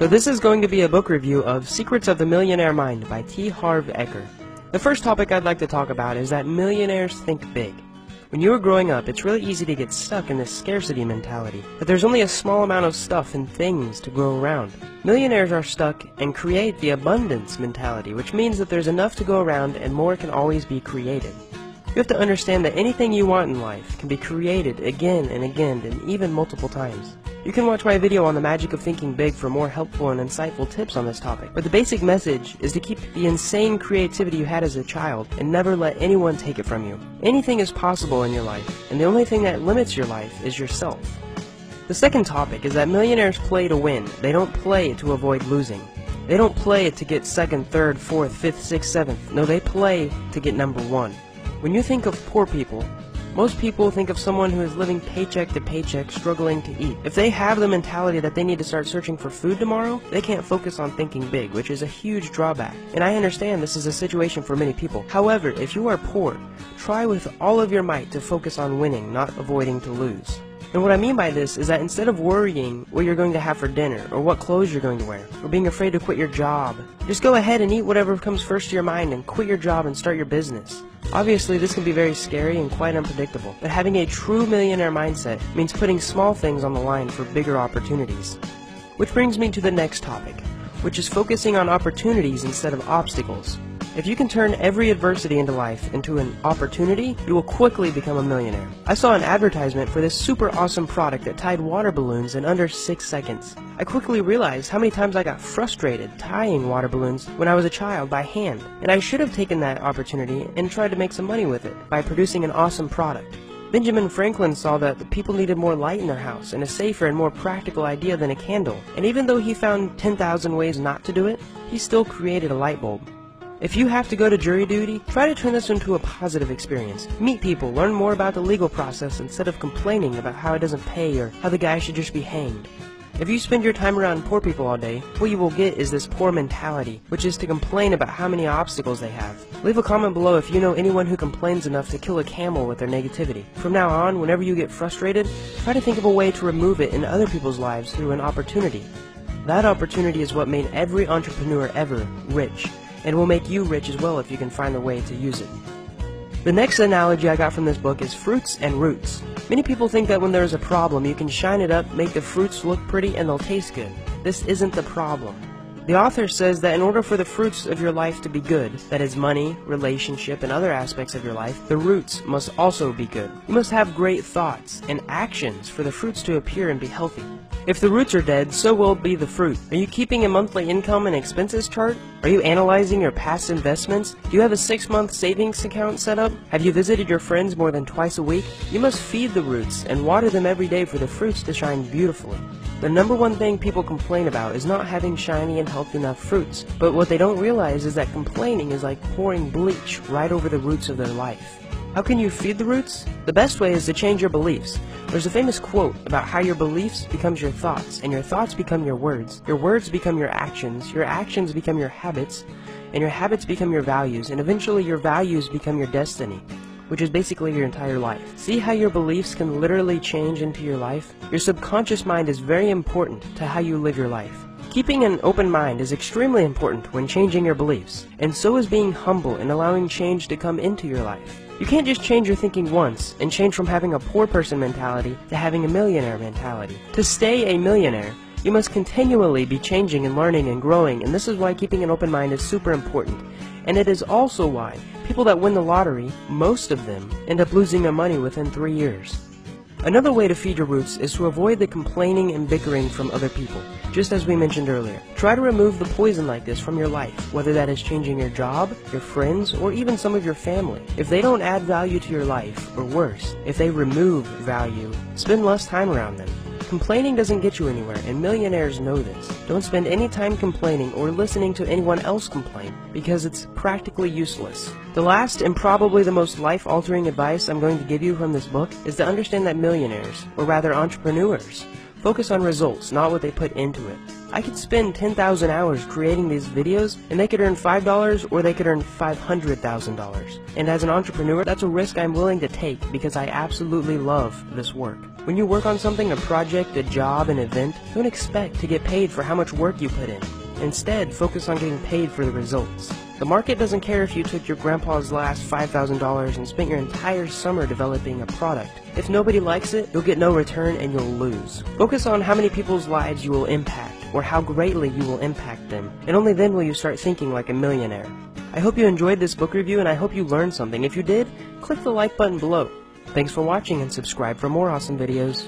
So this is going to be a book review of Secrets of the Millionaire Mind by T. Harv Eker. The first topic I'd like to talk about is that millionaires think big. When you were growing up, it's really easy to get stuck in this scarcity mentality, that there's only a small amount of stuff and things to go around. Millionaires are stuck and create the abundance mentality, which means that there's enough to go around and more can always be created. You have to understand that anything you want in life can be created again and again and even multiple times. You can watch my video on the magic of thinking big for more helpful and insightful tips on this topic, but the basic message is to keep the insane creativity you had as a child and never let anyone take it from you. Anything is possible in your life, and the only thing that limits your life is yourself. The second topic is that millionaires play to win. They don't play to avoid losing. They don't play to get second, third, fourth, fifth, sixth, seventh. No, they play to get number one. When you think of poor people, most people think of someone who is living paycheck to paycheck, struggling to eat. If they have the mentality that they need to start searching for food tomorrow, they can't focus on thinking big, which is a huge drawback. And I understand this is a situation for many people. However, if you are poor, try with all of your might to focus on winning, not avoiding to lose. And what I mean by this is that instead of worrying what you're going to have for dinner, or what clothes you're going to wear, or being afraid to quit your job, just go ahead and eat whatever comes first to your mind and quit your job and start your business. Obviously, this can be very scary and quite unpredictable, but having a true millionaire mindset means putting small things on the line for bigger opportunities. Which brings me to the next topic, which is focusing on opportunities instead of obstacles. If you can turn every adversity into life into an opportunity, you will quickly become a millionaire. I saw an advertisement for this super awesome product that tied water balloons in under 6 seconds. I quickly realized how many times I got frustrated tying water balloons when I was a child by hand, and I should have taken that opportunity and tried to make some money with it by producing an awesome product. Benjamin Franklin saw that the people needed more light in their house and a safer and more practical idea than a candle, and even though he found 10,000 ways not to do it, he still created a light bulb. If you have to go to jury duty, try to turn this into a positive experience. Meet people, learn more about the legal process instead of complaining about how it doesn't pay or how the guy should just be hanged. If you spend your time around poor people all day, what you will get is this poor mentality, which is to complain about how many obstacles they have. Leave a comment below if you know anyone who complains enough to kill a camel with their negativity. From now on, whenever you get frustrated, try to think of a way to remove it in other people's lives through an opportunity. That opportunity is what made every entrepreneur ever rich, and will make you rich as well if you can find a way to use it. The next analogy I got from this book is fruits and roots. Many people think that when there is a problem, you can shine it up, make the fruits look pretty, and they'll taste good. This isn't the problem. The author says that in order for the fruits of your life to be good, that is money, relationship, and other aspects of your life, the roots must also be good. You must have great thoughts and actions for the fruits to appear and be healthy. If the roots are dead, so will be the fruit. Are you keeping a monthly income and expenses chart? Are you analyzing your past investments? Do you have a 6-month savings account set up? Have you visited your friends more than twice a week? You must feed the roots and water them every day for the fruits to shine beautifully. The number one thing people complain about is not having shiny and healthy enough fruits, but what they don't realize is that complaining is like pouring bleach right over the roots of their life. How can you feed the roots? The best way is to change your beliefs. There's a famous quote about how your beliefs becomes your thoughts, and your thoughts become your words become your actions become your habits, and your habits become your values, and eventually your values become your destiny, which is basically your entire life. See how your beliefs can literally change into your life? Your subconscious mind is very important to how you live your life. Keeping an open mind is extremely important when changing your beliefs, and so is being humble and allowing change to come into your life. You can't just change your thinking once and change from having a poor person mentality to having a millionaire mentality. To stay a millionaire, you must continually be changing and learning and growing, and this is why keeping an open mind is super important. And it is also why people that win the lottery, most of them, end up losing their money within 3 years. Another way to feed your roots is to avoid the complaining and bickering from other people, just as we mentioned earlier. Try to remove the poison like this from your life, whether that is changing your job, your friends, or even some of your family. If they don't add value to your life, or worse, if they remove value, spend less time around them. Complaining doesn't get you anywhere, and millionaires know this. Don't spend any time complaining or listening to anyone else complain, because it's practically useless. The last and probably the most life-altering advice I'm going to give you from this book is to understand that millionaires, or rather entrepreneurs, focus on results, not what they put into it. I could spend 10,000 hours creating these videos, and they could earn $5 or they could earn $500,000. And as an entrepreneur, that's a risk I'm willing to take because I absolutely love this work. When you work on something, a project, a job, an event, don't expect to get paid for how much work you put in. Instead, focus on getting paid for the results. The market doesn't care if you took your grandpa's last $5,000 and spent your entire summer developing a product. If nobody likes it, you'll get no return and you'll lose. Focus on how many people's lives you will impact, or how greatly you will impact them, and only then will you start thinking like a millionaire. I hope you enjoyed this book review and I hope you learned something. If you did, click the like button below. Thanks for watching and subscribe for more awesome videos.